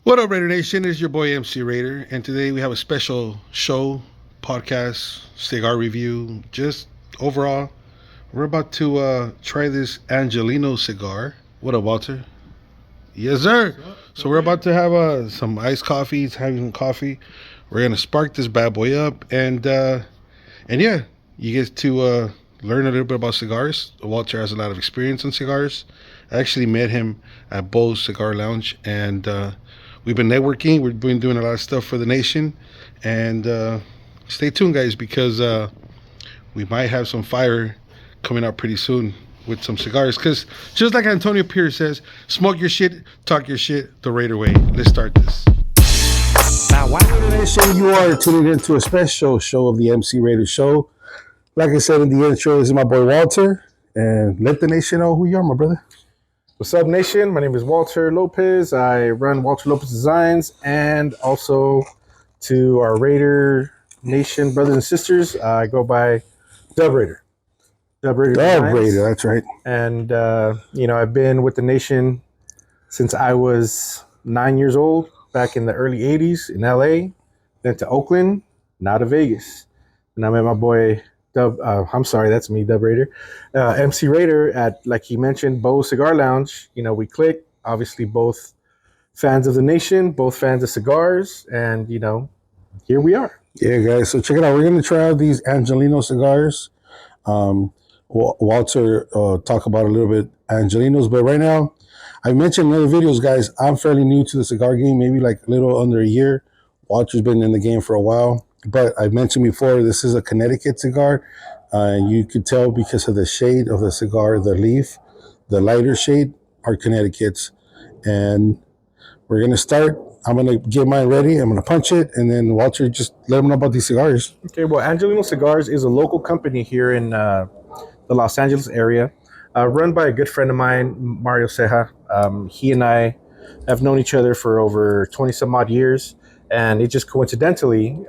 What up, Raider Nation? It's your boy MC Raider, and today we have a special show, podcast, cigar review. Just overall, we're about to try this Angelino cigar. What up, Walter? Yes, sir. So we're about to have some iced coffee. Having some coffee. We're gonna spark this bad boy up, and yeah, you get to learn a little bit about cigars. Walter has a lot of experience in cigars. I actually met him at Bo's Cigar Lounge, and we've been networking. We've been doing a lot of stuff for the nation, and stay tuned, guys, because we might have some fire coming out pretty soon with some cigars. Because just like Antonio Pierce says, smoke your shit, talk your shit, the Raider way. Let's start this. Now, wow, Nation, you are tuning into a special show of the MC Raider Show. Like I said in the intro, this is my boy Walter, and let the nation know who you are, my brother. What's up, nation? My name is Walter Lopez. I run Walter Lopez Designs, and also to our Raider Nation brothers and sisters, I go by Dub Raider. Dub Raider, that's right. And, I've been with the nation since I was 9 years old, back in the early 80s in LA, then to Oakland, now to Vegas. And I met my boy Dub Raider, MC Raider at, like he mentioned, Bo's Cigar Lounge. We click. Obviously, both fans of the nation, both fans of cigars, and here we are. Yeah, guys. So check it out. We're gonna try out these Angelino cigars. Walter talk about a little bit Angelinos, but right now, I mentioned in other videos, guys. I'm fairly new to the cigar game, maybe like a little under a year. Walter's been in the game for a while. But I mentioned before, this is a Connecticut cigar. You could tell because of the shade of the cigar, the leaf, the lighter shade are Connecticut's. And we're going to start. I'm going to get mine ready. I'm going to punch it. And then Walter, just let them know about these cigars. Okay, well, Angelino Cigars is a local company here in the Los Angeles area, run by a good friend of mine, Mario Ceja. He and I have known each other for over 20 some odd years. And it just coincidentally,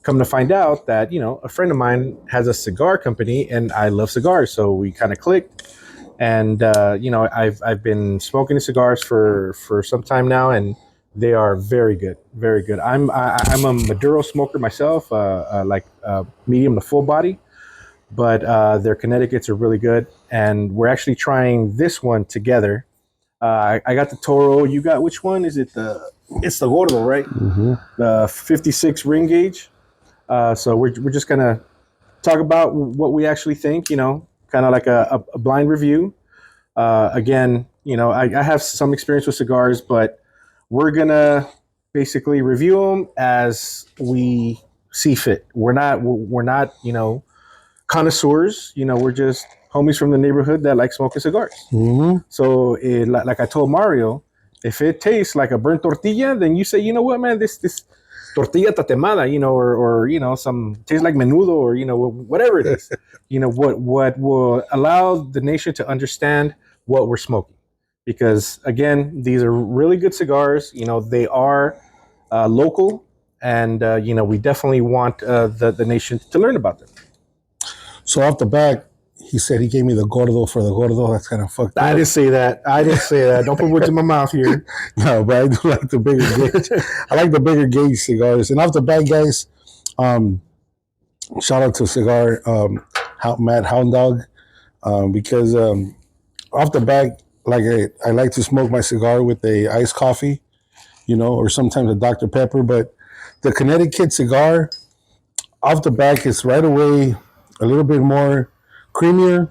come to find out that, a friend of mine has a cigar company and I love cigars. So we kind of clicked. And, I've been smoking cigars for some time now, and they are very good, very good. I'm a Maduro smoker myself, medium to full body, but their Connecticut's are really good. And we're actually trying this one together. I got the Toro. You got which one? Is it It's the Gordo, right? Mm-hmm. The 56 ring gauge. So we're just gonna talk about what we actually think. Kind of like a blind review. Again, I have some experience with cigars, but we're gonna basically review them as we see fit. We're not connoisseurs. We're just homies from the neighborhood that like smoking cigars. Mm-hmm. So, like I told Mario, if it tastes like a burnt tortilla, then you say, you know what, man, this tortilla tatemada, or some tastes like menudo, or whatever it is. What will allow the nation to understand what we're smoking, because again, these are really good cigars. They are local, and we definitely want the nation to learn about them. So off the back, he said he gave me the Gordo for the Gordo. That's kind of fucked up. I didn't say that. Don't put words in my mouth here. No, but I do like the bigger gauge. I like the bigger gauge cigars. And off the back, guys, shout out to Cigar, Matt Hound Dog, because off the back, like I like to smoke my cigar with a iced coffee, or sometimes a Dr. Pepper. But the Connecticut cigar, off the back, is right away a little bit more creamier,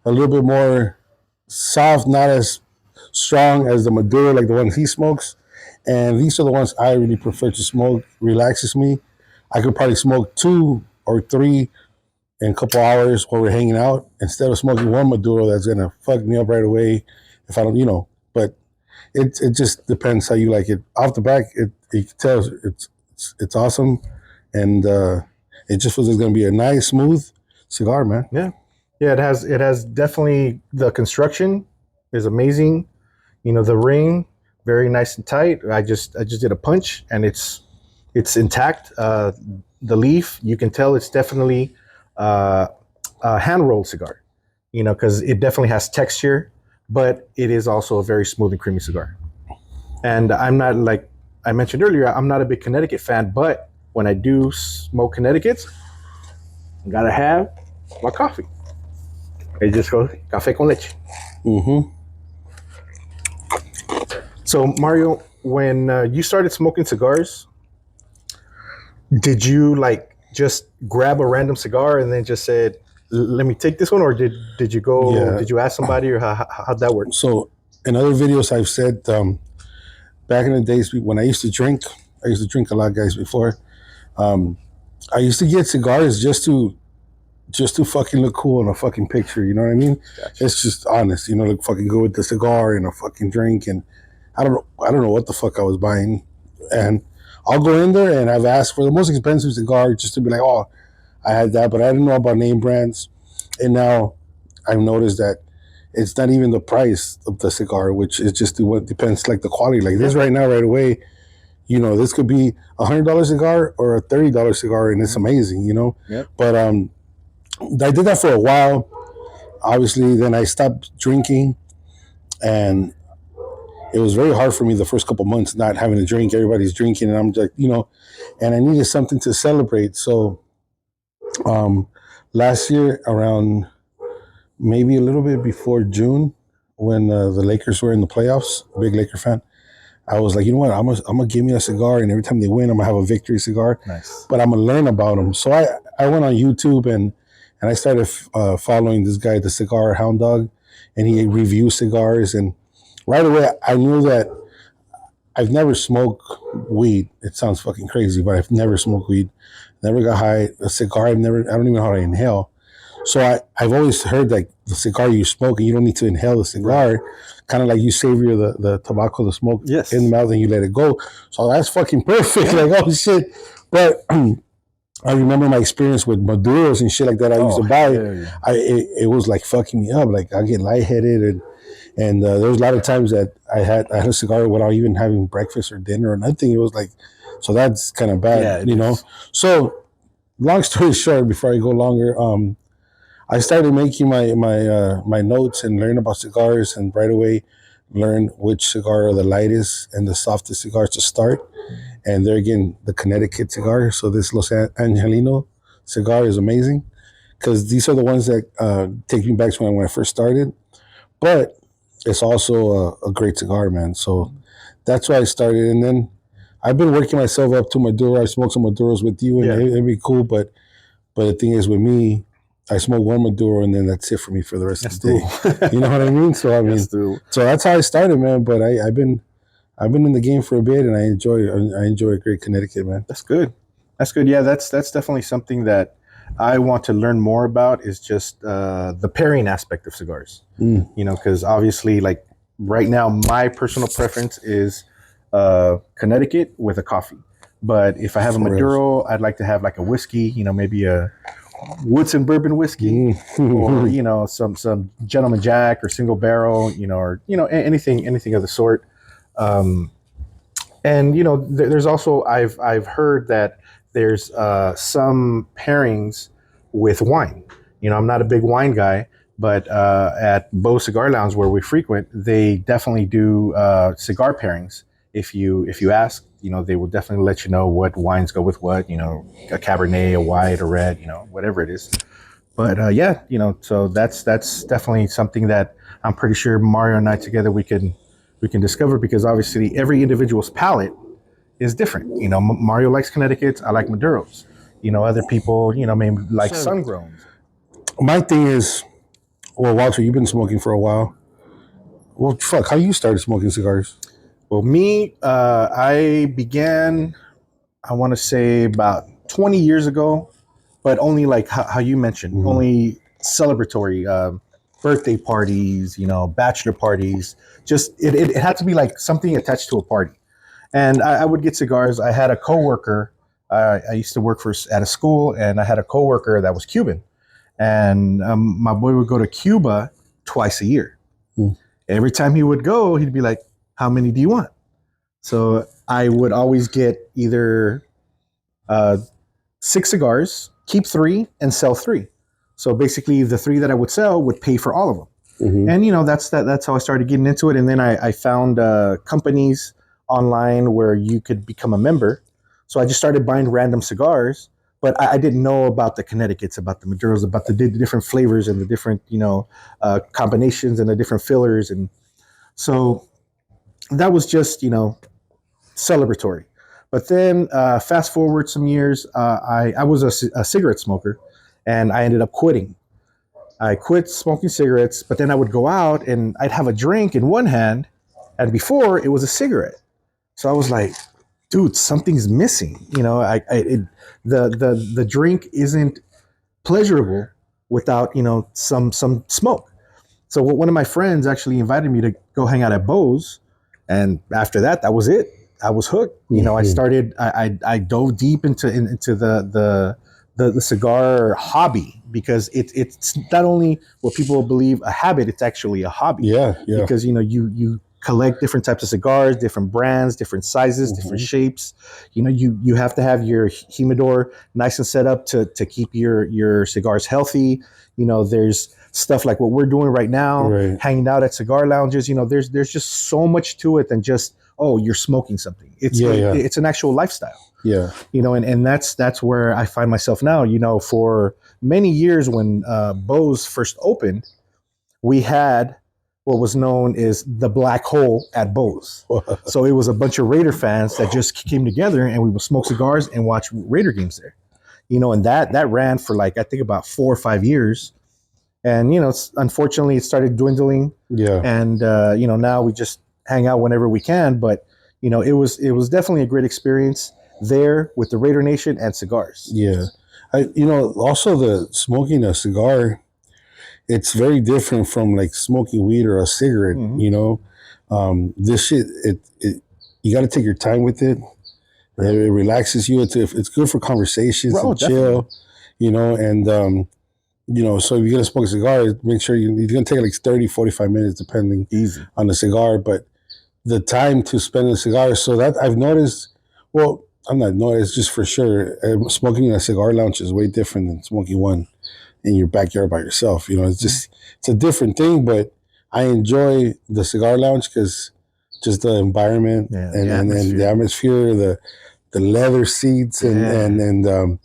a little bit more soft, not as strong as the Maduro, like the ones he smokes. And these are the ones I really prefer to smoke. Relaxes me. I could probably smoke 2 or 3 in a couple hours while we're hanging out, instead of smoking one Maduro that's gonna fuck me up right away if I don't, But it just depends how you like it. Off the back, it tells it's awesome, and it just feels it's gonna be a nice, smooth cigar, man. Yeah, it has definitely, the construction is amazing. The ring, very nice and tight. I just did a punch, and it's intact. The leaf, you can tell it's definitely a hand rolled cigar. Because it definitely has texture, but it is also a very smooth and creamy cigar. And I'm not, like I mentioned earlier, I'm not a big Connecticut fan, but when I do smoke Connecticut's, I gotta have my coffee. It just goes café con leche. Mm-hmm. So Mario, when you started smoking cigars, did you like just grab a random cigar and then just said, "Let me take this one," or did you go? Yeah. Did you ask somebody, or how'd that work? So in other videos, I've said back in the days when I used to drink a lot, guys. Before, um, I used to get cigars just to fucking look cool in a fucking picture. You know what I mean? Gotcha. It's just honest. You know, look fucking good with the cigar and a fucking drink, and I don't know what the fuck I was buying, and I'll go in there and I've asked for the most expensive cigar just to be like, oh, I had that, but I didn't know about name brands, and now I've noticed that it's not even the price of the cigar, which is just what depends, like the quality. Like this right now, right away, you know, this could be $100 cigar or a $30 cigar, and it's amazing, you know. Yep. But I did that for a while. Obviously, then I stopped drinking, and it was very hard for me the first couple months not having a drink. Everybody's drinking, and I'm like, you know, and I needed something to celebrate. So um, last year, around maybe a little bit before June, when the Lakers were in the playoffs, big Laker fan, I was like, you know what, I'm gonna give me a cigar, and every time they win, I'm gonna have a victory cigar. Nice. But I'm gonna learn about them. So I went on YouTube and I started following this guy, the Cigar Hound Dog, and he reviews cigars. And right away, I knew that I've never smoked weed. It sounds fucking crazy, but I've never smoked weed. Never got high. A cigar, I don't even know how to inhale. So I've always heard like the cigar you smoke and you don't need to inhale the cigar. Right. Kind of like you savor the tobacco, the smoke Yes. in the mouth and you let it go. So that's fucking perfect. Yeah. Like, oh shit. But I remember my experience with Maduros and shit like that I used to buy. Yeah. It was like fucking me up. Like I get lightheaded and there was a lot of times that I had a cigar without even having breakfast or dinner or nothing. It was like, so that's kind of bad, yeah, you know. So long story short, before I go longer, I started making my notes and learn about cigars, and right away learn which cigar are the lightest and the softest cigars to start. And there again, the Connecticut cigar. So this Los Angelino cigar is amazing because these are the ones that take me back to when I first started. But it's also a great cigar, man. So that's why I started. And then I've been working myself up to Maduro. I smoked some Maduros with you, and yeah, it'd be cool. But the thing is, with me, I smoke one Maduro, and then that's it for me for the rest of the day. You know what I mean? So I mean, so that's how I started, man. But I've been in the game for a bit, and I enjoy a great Connecticut, man. That's good. That's good. Yeah, that's definitely something that I want to learn more about. Is just the pairing aspect of cigars. You know, because obviously, like right now, my personal preference is Connecticut with a coffee. But if I have a Maduro, I'd like to have like a whiskey. You know, maybe a Woodson bourbon whiskey, or you know, some Gentleman Jack or single barrel. You know, or you know, anything of the sort. And you know, there's also I've heard that there's some pairings with wine. You know, I'm not a big wine guy, but at Bo Cigar Lounge where we frequent, they definitely do cigar pairings. If you ask, you know, they will definitely let you know what wines go with what. You know, a Cabernet, a white, a red, you know, whatever it is. But yeah, you know, so that's definitely something that I'm pretty sure Mario and I together we can discover, because obviously every individual's palate is different. You know, Mario likes Connecticut's, I like Maduros. You know, other people, you know, may like sun-growns. My thing is, well, Walter, you've been smoking for a while. Well, fuck, how you started smoking cigars? Well, me, I began, I want to say about 20 years ago, but only like how you mentioned, only celebratory birthday parties, you know, bachelor parties. Just it had to be like something attached to a party. And I would get cigars. I had a coworker. I used to work at a school, and I had a coworker that was Cuban, and my boy would go to Cuba twice a year. Every time he would go, he'd be like, "How many do you want?" So I would always get either 6 cigars, keep 3, and sell 3. So basically, the 3 that I would sell would pay for all of them. And you know, that's how I started getting into it. And then I found companies online where you could become a member. So I just started buying random cigars, but I didn't know about the Connecticut's, about the Maduros, about the different flavors and the different, combinations and the different fillers. And so that was just, celebratory. But then fast forward some years, I was a cigarette smoker, and I ended up quitting. I quit smoking cigarettes, but then I would go out and I'd have a drink in one hand, and before it was a cigarette. So I was like, dude, something's missing. The drink isn't pleasurable without some smoke. So one of my friends actually invited me to go hang out at Bo's, and after that, that was it. I was hooked. I started. I dove deep into the cigar hobby, because it's not only what people believe a habit; it's actually a hobby. Yeah, yeah. Because you collect different types of cigars, different brands, different sizes, different shapes. You have to have your humidor nice and set up to keep your cigars healthy. There's stuff like what we're doing right now, Right. hanging out at cigar lounges. There's just so much to it than just, oh, you're smoking something. It's an actual lifestyle. Yeah. And that's where I find myself now. For many years when Bo's first opened, we had what was known as the black hole at Bo's. So it was a bunch of Raider fans that just came together, and we would smoke cigars and watch Raider games there. And that ran for I think about 4 or 5 years. And unfortunately it started dwindling. Yeah. And now we just hang out whenever we can. But it was definitely a great experience there with the Raider Nation and cigars. Yeah. Also the smoking a cigar, it's very different from smoking weed or a cigarette. This shit, it you got to take your time with it. Right. It relaxes you. It's good for conversations and chill, and so if you're going to smoke a cigar, make sure you're going to take 30, 45 minutes depending on the cigar. But the time to spend a cigar, so that I've noticed, well, I'm not noticed, just for sure, smoking in a cigar lounge is way different than smoking one in your backyard by yourself. It's a different thing, but I enjoy the cigar lounge because just the environment and the atmosphere, the leather seats and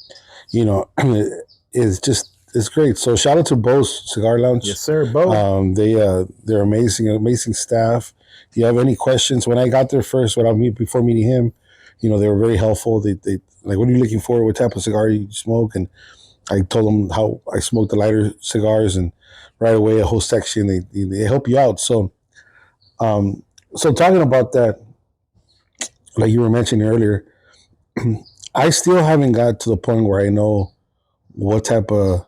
it's great. So shout out to Bo's Cigar Lounge. Yes, sir, Bo. They're amazing staff. If you have any questions, when I got there first, before meeting him, they were very helpful. They like, what are you looking for? What type of cigar you smoke? And I told them how I smoke the lighter cigars, and right away a whole section they help you out. So, talking about that, like you were mentioning earlier, I still haven't got to the point where I know what type of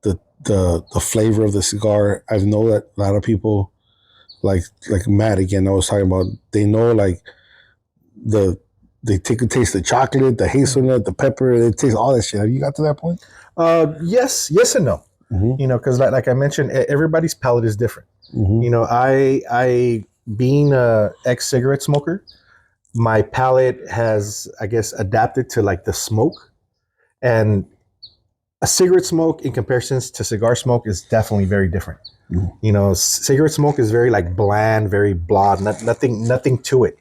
the flavor of the cigar. I know that a lot of people like Matt again. I was talking about. They know they take a taste of chocolate, the hazelnut, the pepper. They taste all that shit. Have you got to that point? Yes and no. Because like I mentioned, everybody's palate is different. I being a ex-cigarette smoker, my palate has, I guess, adapted to the smoke, and a cigarette smoke in comparison to cigar smoke is definitely very different. Cigarette smoke is very bland, very blah, nothing to it.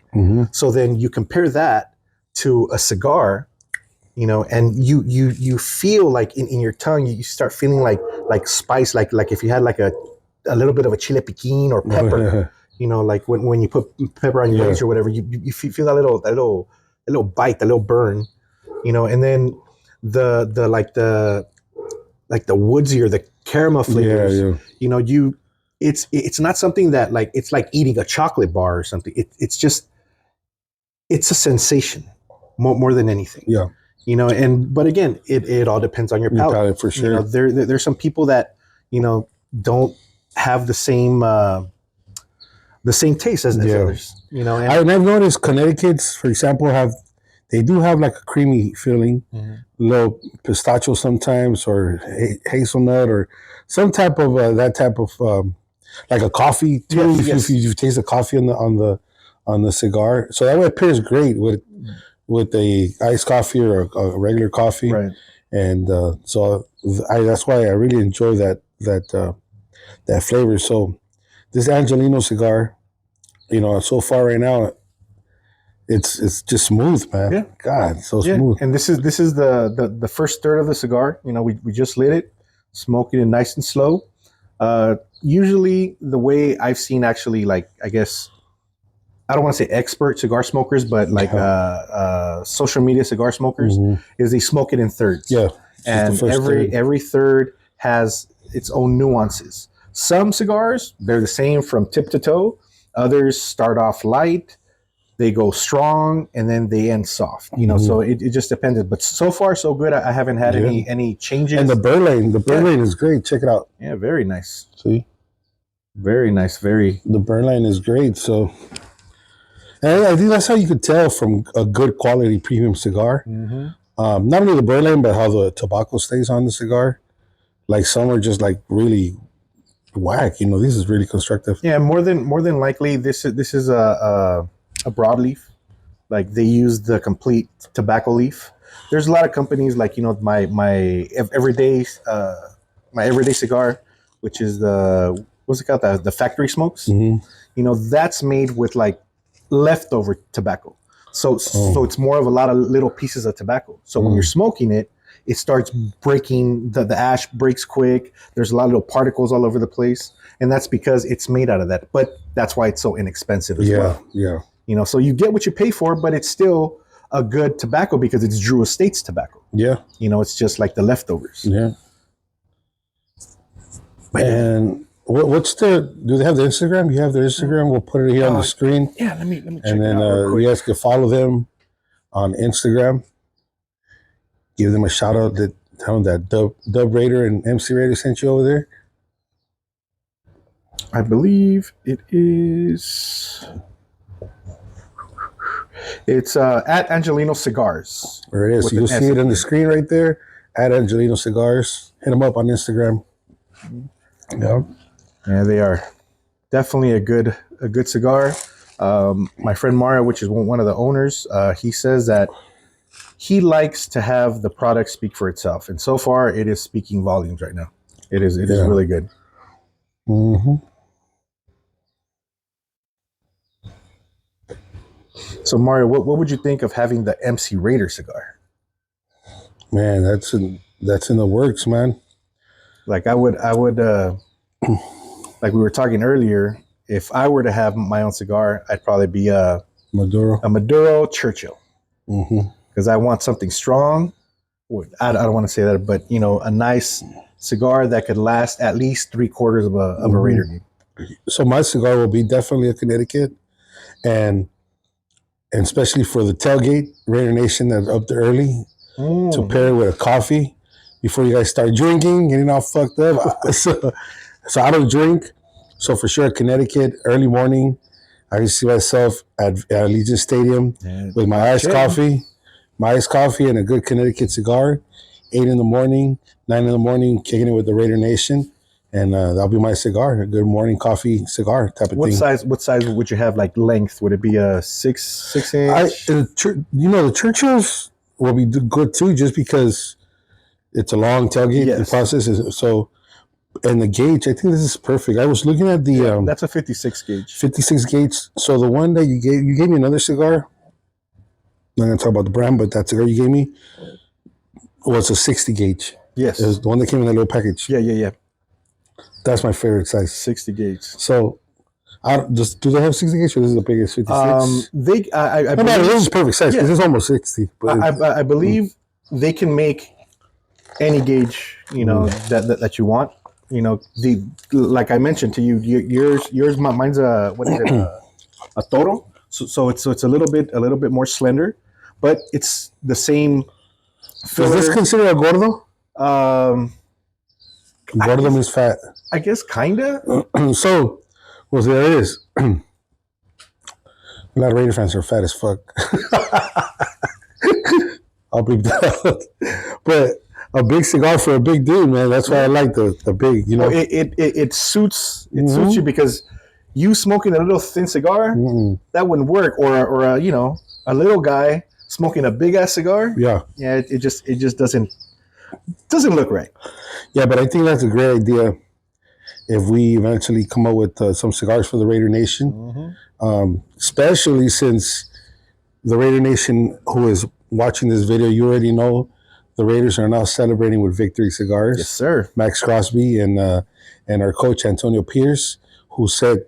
So then you compare that to a cigar, and you feel in your tongue, you start feeling like spice, like if you had a little bit of a chile piquin or pepper, when you put pepper on your wings or whatever, you feel that little bite, that little burn, and then the woodsy or the caramel flavors, it's not something that it's like eating a chocolate bar or something. It's a sensation more than anything. Yeah. But again, it all depends on your palate. For sure. There's some people that, don't have the same taste as others. And I've noticed Connecticut's, for example, they do have a creamy feeling, little pistachio sometimes, or hazelnut, or some type of that type of like a coffee too. If you taste the coffee on the cigar, so that way it pairs great with a iced coffee or a regular coffee, right? And so that's why I really enjoy that flavor. So this Angelino cigar, so far right now, It's just smooth, man. Yeah. God, so Yeah, smooth. and this is the first third of the cigar. We just lit it, smoking it nice and slow. Usually, the way I've seen, actually, like, I guess I don't want to say expert cigar smokers, but like social media cigar smokers, is they smoke it in thirds. Yeah, and every third has its own nuances. Some cigars, they're the same from tip to toe. Others start off light, they go strong, and then they end soft. So it just depends. But so far so good. I haven't had any changes. And the burr lane is great. Check it out. Yeah, very nice. See, very nice. The burr lane is great. So, and I think that's how you could tell from a good quality premium cigar. Not only the burr lane, but how the tobacco stays on the cigar. Like some are just like really whack. This is really constructive. Yeah, more than likely, this is a broadleaf. Like, they use the complete tobacco leaf. There's a lot of companies, like, my everyday cigar, which is what's it called, the factory smokes. That's made with like leftover tobacco. So it's more of a lot of little pieces of tobacco. So when you're smoking it, it starts breaking. The ash breaks quick. There's a lot of little particles all over the place, and that's because it's made out of that. But that's why it's so inexpensive as well. Yeah. So you get what you pay for, but it's still a good tobacco because it's Drew Estates tobacco. Yeah. It's just like the leftovers. Yeah. And do they have the Instagram? You have their Instagram? We'll put it here on the screen. Yeah, let me check and then it out real quick. You guys can follow them on Instagram. Give them a shout out. Tell them that Dub Raider and MC Raider sent you over there. I believe it is. It's at Angelino Cigars. There it is. You'll see it on the screen right there. At Angelino Cigars. Hit them up on Instagram. Yeah. Yeah, they are definitely a good cigar. My friend Mario, which is one of the owners, he says that he likes to have the product speak for itself, and so far it is speaking volumes right now. It is really good. So Mario, what would you think of having the MC Raider cigar? Man, that's in the works, man. Like I would like we were talking earlier, if I were to have my own cigar, I'd probably be a Maduro Churchill. Because I want something strong. I don't want to say that, but a nice cigar that could last at least 3/4 of a Raider game. So my cigar will be definitely a Connecticut, and especially for the tailgate, Raider Nation that's up there early, to pair it with a coffee before you guys start drinking, getting all fucked up. So I don't drink. So for sure, Connecticut, early morning, I can see myself at Allegiant Stadium with my iced coffee and a good Connecticut cigar. 8 in the morning, 9 in the morning, kicking it with the Raider Nation. And that'll be my cigar, a good morning coffee cigar type of thing. What size would you have, like length? Would it be a 6 inch? The Churchills will be good too, just because it's a long tailgate process. So, and the gauge, I think this is perfect. I was looking at the that's a 56 gauge. 56 gauge. So the one that you gave me another cigar. I'm not gonna talk about the brand, but that cigar you gave me was a 60 gauge. Yes, it was the one that came in that little package. Yeah. That's my favorite size, 60 gauge. So, do they have 60 gauge, or this is the biggest 56? I believe, this is perfect size because it's almost 60. But I believe they can make any gauge, that you want. Like I mentioned to you, mine's a Toro. So it's a little bit more slender, but it's the same filler. Is this considered a gordo? Gordo means fat. I guess kinda. So, there it is. A lot of Raider fans are fat as fuck. I'll bleep that out. But a big cigar for a big dude, man. That's why I like the big. It suits you, because you smoking a little thin cigar, that wouldn't work. Or a little guy smoking a big ass cigar. Yeah. It just doesn't look right. Yeah, but I think that's a great idea if we eventually come up with some cigars for the Raider Nation, especially since the Raider Nation who is watching this video, you already know the Raiders are now celebrating with Victory Cigars. Yes, sir. Max Crosby and our coach Antonio Pierce, who said,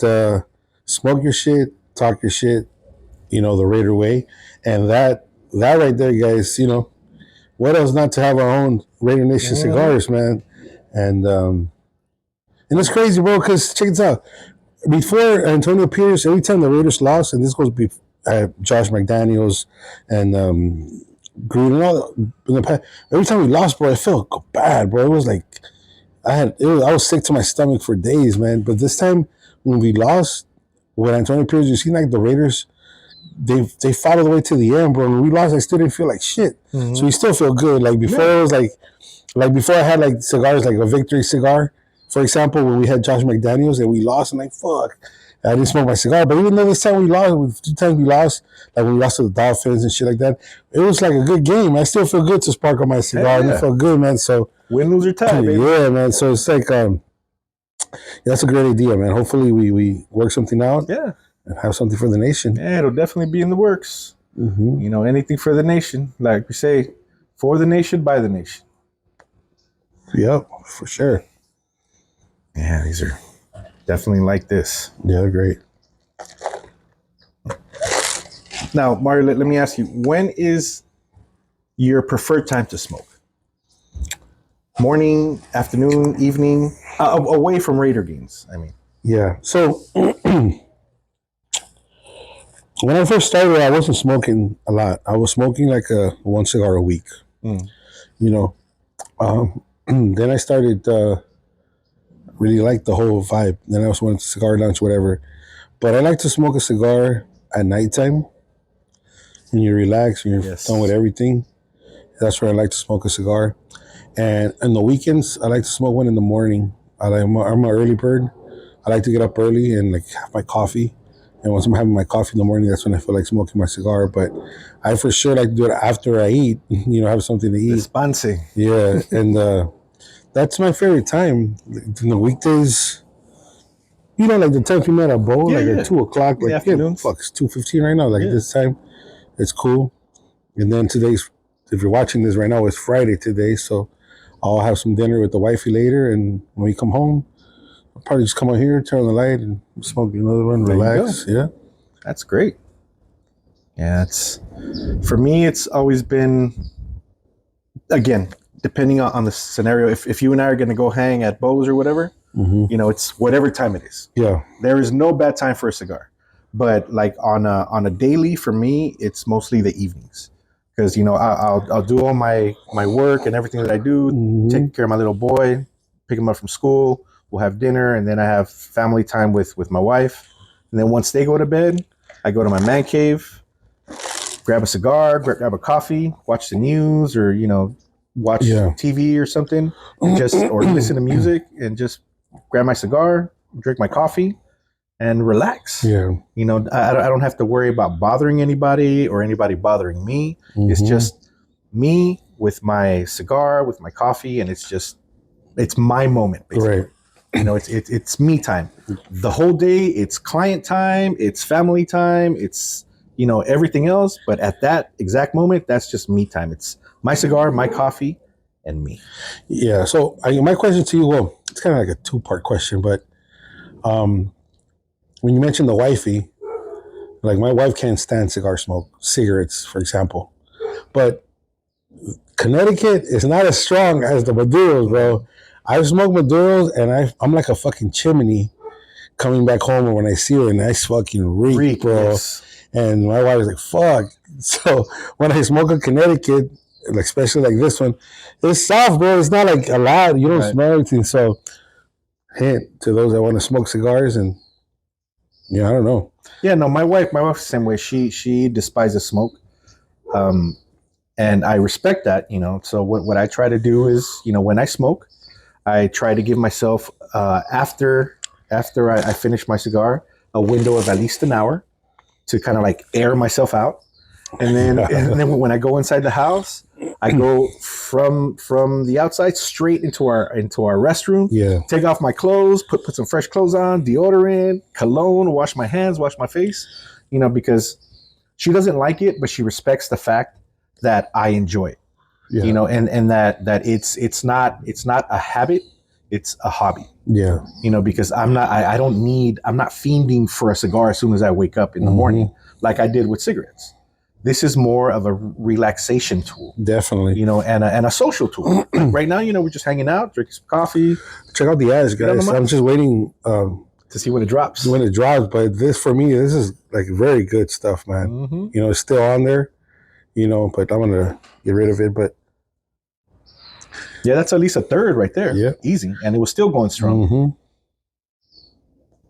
"Smoke your shit, talk your shit, the Raider way." And that right there, guys, what else not to have our own Raider Nation cigars, man? And it's crazy, bro, because check this out. Before Antonio Pierce, every time the Raiders lost, and this goes Josh McDaniels and Gruden, all in the past, every time we lost, bro, I felt bad, bro. It was like I was sick to my stomach for days, man. But this time when we lost, with Antonio Pierce, you see like the Raiders, they fought all the way to the end, bro. When we lost, I still didn't feel like shit. Mm-hmm. So we still feel good. Like before, it was like before I had like cigars, like a Victory cigar. For example, when we had Josh McDaniels and we lost, I'm like, fuck, I didn't smoke my cigar. But even though this time we lost, 2 times we lost, like when we lost to the Dolphins and shit like that, it was like a good game. I still feel good to sparkle my cigar. And it felt good, man. So win, lose, or tie, baby. Yeah, man. So it's like, that's a great idea, man. Hopefully we work something out. Yeah. And have something for the nation. Yeah, it'll definitely be in the works. Mm-hmm. Anything for the nation. Like we say, for the nation, by the nation. Yep, for sure. Yeah, these are definitely like this. Yeah, they're great. Now, Mario, let me ask you, when is your preferred time to smoke? Morning, afternoon, evening? Away from Raider games, I mean. Yeah, so when I first started, I wasn't smoking a lot. I was smoking like 1 cigar a week. Then I started... really liked the whole vibe. Then I also went to cigar lunch, whatever. But I like to smoke a cigar at nighttime when you relax, when you're done with everything. That's where I like to smoke a cigar. And on the weekends, I like to smoke one in the morning. I'm an early bird. I like to get up early and like have my coffee. And once I'm having my coffee in the morning, that's when I feel like smoking my cigar. But I for sure like to do it after I eat, have something to eat. Despansing. Yeah, and that's my favorite time. In the weekdays, like the time we met at Bo, at 2 o'clock. Like, it's 2:15 right now. Like this time, it's cool. And then today's, if you're watching this right now, it's Friday today. So I'll have some dinner with the wifey later. And when we come home, I'll probably just come out here, turn on the light, and smoke another one, relax. Yeah. That's great. Yeah, for me, it's always been, again, depending on the scenario, if you and I are going to go hang at Bo's or whatever, it's whatever time it is. Yeah. There is no bad time for a cigar. But like on a daily, for me, it's mostly the evenings. Because, I'll do all my work and everything that I do, take care of my little boy, pick him up from school, we'll have dinner, and then I have family time with my wife. And then once they go to bed, I go to my man cave, grab a cigar, grab a coffee, watch the news, or, watch TV or something, and or listen to music, and just grab my cigar, drink my coffee, and relax. Yeah. I don't have to worry about bothering anybody or anybody bothering me. It's just me with my cigar, with my coffee, and it's my moment, basically. Right. It's me time. The whole day, it's client time, it's family time, it's, everything else. But at that exact moment, that's just me time. It's my cigar, my coffee, and me. Yeah. So my question to you, well, it's kind of like a 2-part question, but when you mentioned the wifey, like my wife can't stand cigarettes, for example. But Connecticut is not as strong as the Maduros, bro. I smoke Maduros, and I'm like a fucking chimney coming back home, and when I see her, and I fucking reek, bro. Yes. And my wife was like, fuck. So when I smoke a Connecticut, like especially like this one, it's soft, bro. It's not like a lot. You don't smell anything. So hint to those that want to smoke cigars, and I don't know. Yeah, no, my wife's the same way. She despises smoke. And I respect that, So what I try to do is, when I smoke, I try to give myself after I finish my cigar, a window of at least an hour to kind of like air myself out. And then when I go inside the house, I go from the outside straight into our restroom. Yeah. Take off my clothes, put some fresh clothes on, deodorant, cologne, wash my hands, wash my face. Because she doesn't like it, but she respects the fact that I enjoy it. Yeah. You know, and that it's not a habit, it's a hobby. Yeah. You know, because I'm not fiending for a cigar as soon as I wake up in the morning like I did with cigarettes. This is more of a relaxation tool. Definitely. You know, and a social tool. Right now, you know, we're just hanging out, drinking some coffee. Check out the ads, guys. I'm just waiting to see when it drops. But this, for me, this is like very good stuff, man. You know, it's still on there, you know, but I'm gonna get rid of it. But yeah, that's at least a third right there. Yeah, easy, and it was still going strong.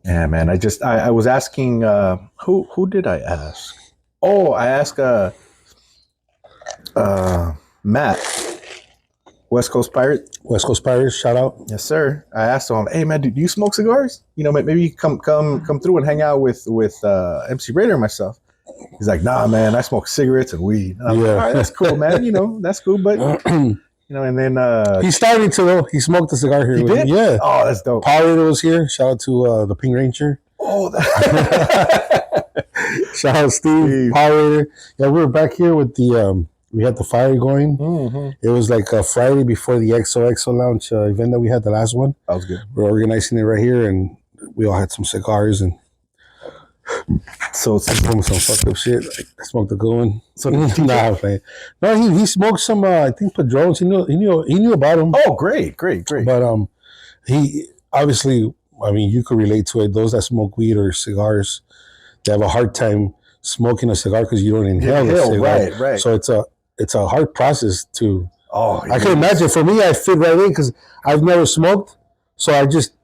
Yeah, man. I was asking who did I ask? Oh, I asked Matt, West Coast Pirate. West Coast Pirates, shout out. Yes, sir. I asked him, hey man, do you smoke cigars? You know, maybe you come through and hang out with MC Raider and myself. He's like, nah, man, I smoke cigarettes and weed. And I'm like, all right, that's cool, man. You know, that's cool, but you know, and then he's starting to though. He smoked a cigar here. He did? Me. Yeah. Oh, that's dope. Power Raider was here. Shout out to the Pink Ranger. Oh, shout out Steve. Power Raider. Yeah, we were back here with the we had the fire going. It was like a Friday before the XOXO Lounge event that we had, the last one. That was good. We're organizing it right here, and we all had some cigars and so some fucked up shit. I smoked a good one. So no, he smoked some. I think Padrones. He knew about them. Oh, great. But he obviously, I mean, you could relate to it. Those that smoke weed or cigars, they have a hard time smoking a cigar because you don't inhale a cigar. Right. So it's a hard process to. Oh, I can imagine. For me, I fit right in because I've never smoked, so I just,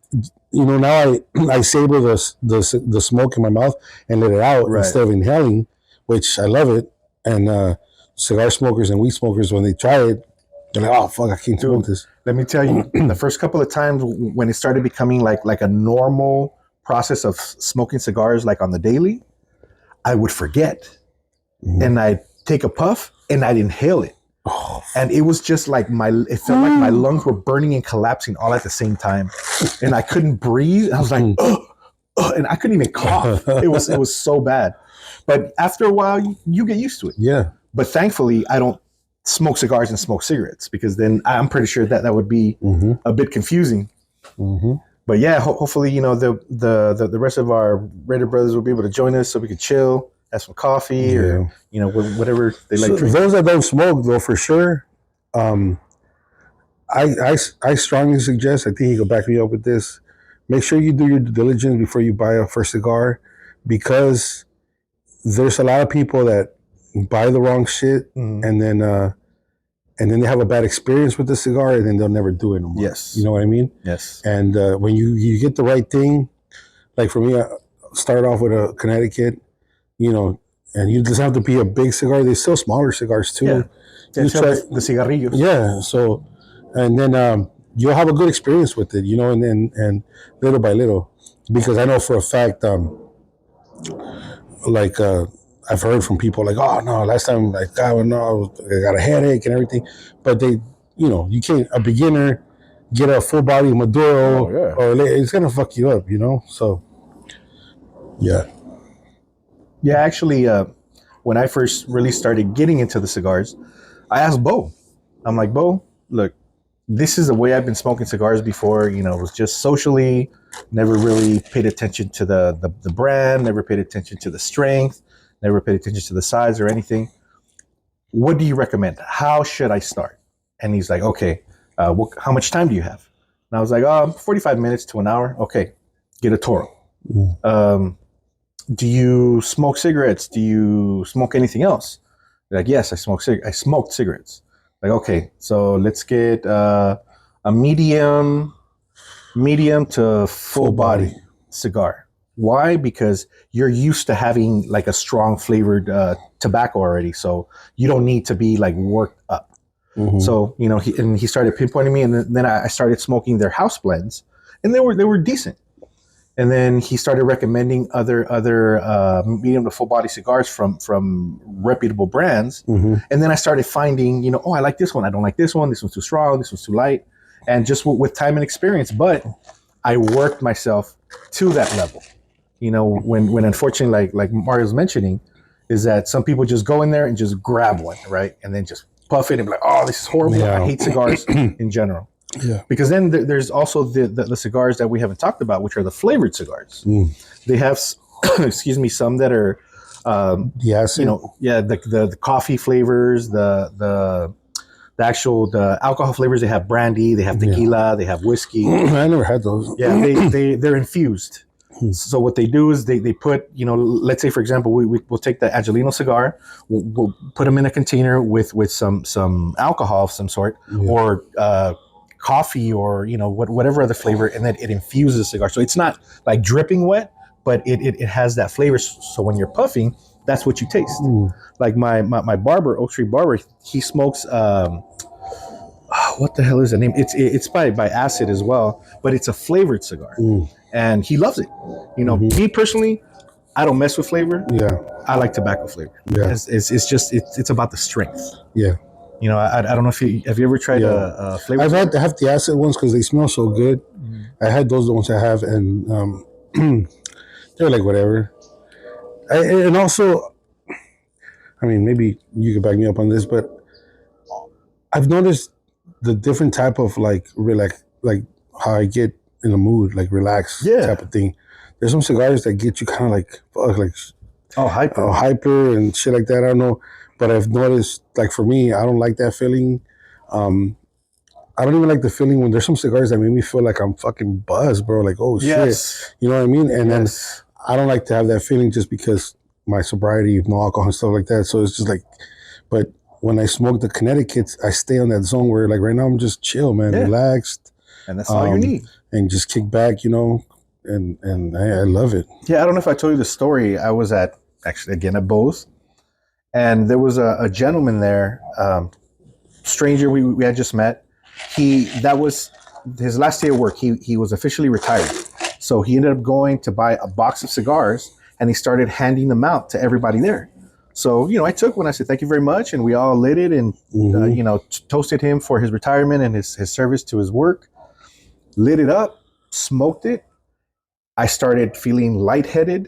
you know, now I savor the smoke in my mouth and let it out instead of inhaling, which I love it. And cigar smokers and weed smokers, when they try it, they're like, oh fuck, I can't smoke this. Let me tell you, the first couple of times when it started becoming like a normal process of smoking cigars, like on the daily, I would forget, and I'd take a puff and I'd inhale it. And it was just like it felt like my lungs were burning and collapsing all at the same time, and I couldn't breathe. I was like, and I couldn't even cough. It was so bad. But after a while, you get used to it. Yeah. But thankfully, I don't smoke cigars and smoke cigarettes, because then I'm pretty sure that would be a bit confusing. But yeah, hopefully, you know, the rest of our Raider brothers will be able to join us so we can chill, have some coffee, or you know, whatever they like. So those that don't smoke, though, for sure, I strongly suggest. I think you can back me up with this. Make sure you do your due diligence before you buy a first cigar, because there's a lot of people that buy the wrong shit and then they have a bad experience with the cigar, and then they'll never do it no more. Yes. You know what I mean? Yes. And when you get the right thing, like for me, I started off with a Connecticut, you know, and you just have to be a big cigar. There's still smaller cigars too. Yeah. You try the cigarrillos. Yeah. So, and then you'll have a good experience with it, you know, and little by little, because I know for a fact, I've heard from people like, oh no, last time like I got a headache and everything, but they, you know, you can't, a beginner get a full body Maduro, or it's gonna fuck you up, you know. So yeah. Actually, when I first really started getting into the cigars, I asked Bo. I'm like, Bo, look, this is the way I've been smoking cigars before. You know, it was just socially, never really paid attention to the brand, never paid attention to the strength, never paid attention to the size or anything. What do you recommend? How should I start? And he's like, okay, how much time do you have? And I was like, 45 minutes to an hour. Okay, get a Toro. Do you smoke cigarettes? Do you smoke anything else? They're like, yes, I smoked cigarettes. Like, okay, so let's get a medium to full body cigar. Why? Because you're used to having like a strong flavored tobacco already, so you don't need to be like worked up. So, you know, he started pinpointing me, and then I started smoking their house blends, and they were decent. And then he started recommending other medium to full body cigars from reputable brands. And then I started finding, you know, I like this one, I don't like this one. This one's too strong, this one's too light, and just with time and experience. But I worked myself to that level. You know, when unfortunately, like Mario's mentioning, is that some people just go in there and just grab one, right, and then just puff it and be like, "Oh, this is horrible." Yeah. I hate cigars in general. Yeah. Because then there's also the cigars that we haven't talked about, which are the flavored cigars. They have, excuse me, some that are, Yes. the coffee flavors, the actual the alcohol flavors. They have brandy, they have tequila, they have whiskey. I never had those. Yeah, they're infused. So what they do is they put, let's say for example, we'll take the Angelino cigar, we'll put them in a container with some alcohol of some sort, or coffee, or whatever other flavor, and then it infuses the cigar. So it's not like dripping wet, but it has that flavor. So when you're puffing, that's what you taste. Like my barber, Oak Street Barber, he smokes. What the hell is the name? It's by Acid as well, but it's a flavored cigar, and he loves it. Me personally, I don't mess with flavor. Yeah, I like tobacco flavor. Yeah, it's about the strength. Yeah, I don't know if you have you ever tried a flavor. I have the Acid ones because they smell so good. I had those, the ones I have, and they're like whatever. And also, I mean, maybe you could back me up on this, but I've noticed the different type of like how I get in the mood, like relax type of thing. There's some cigars that get you kind of like hyper and shit like that. I don't know, but I've noticed, like for me, I don't like that feeling. I don't even like the feeling when there's some cigars that make me feel like I'm fucking buzzed, bro. Like, oh shit, you know what I mean? And then I don't like to have that feeling just because my sobriety, no alcohol and stuff like that. So it's just like, but when I smoke the Connecticut's, I stay on that zone where, like, right now I'm just chill, man, relaxed, and that's all you need, and just kick back, and I love it. Yeah, I don't know if I told you the story. I was at both, and there was a gentleman there, stranger we had just met. That was his last day of work. He was officially retired, so he ended up going to buy a box of cigars, and he started handing them out to everybody there. So, I took one. I said, "Thank you very much." And we all lit it and, toasted him for his retirement and his service to his work. Lit it up, smoked it. I started feeling lightheaded.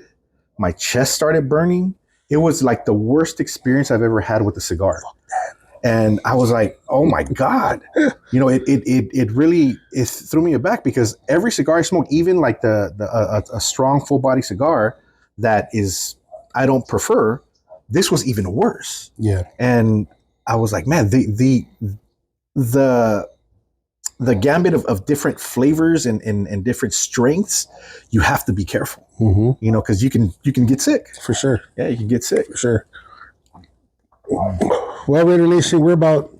My chest started burning. It was like the worst experience I've ever had with a cigar. And I was like, oh my God. It really threw me aback, because every cigar I smoke, even like a strong full body cigar that I don't prefer, this was even worse. Yeah. And I was like, man, the gambit of different flavors and different strengths, you have to be careful, because you can get sick. For sure. Yeah, you can get sick. For sure. Well, Raider Nation, we're about a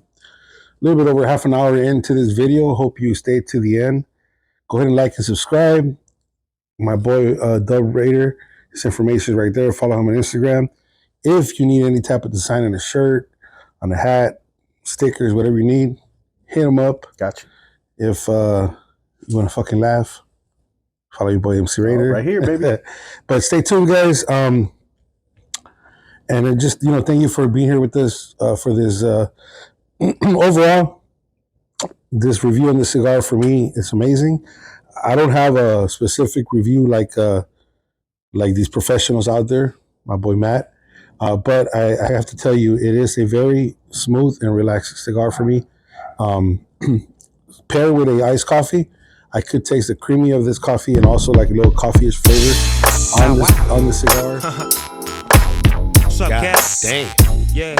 little bit over half an hour into this video. Hope you stayed to the end. Go ahead and like and subscribe. My boy, Dub Raider, his information is right there. Follow him on Instagram. If you need any type of design on a shirt, on a hat, stickers, whatever you need, hit him up. Gotcha. If you want to fucking laugh, follow your boy MC Raider. Right here, baby. But stay tuned, guys. And just, thank you for being here with us for this. Overall, this review on the cigar, for me, it's amazing. I don't have a specific review like these professionals out there, my boy Matt. But I have to tell you, it is a very smooth and relaxed cigar for me. Paired with a iced coffee, I could taste the creamy of this coffee and also like a little coffee-ish flavor on the cigar. What's up, cat? Damn. Yeah.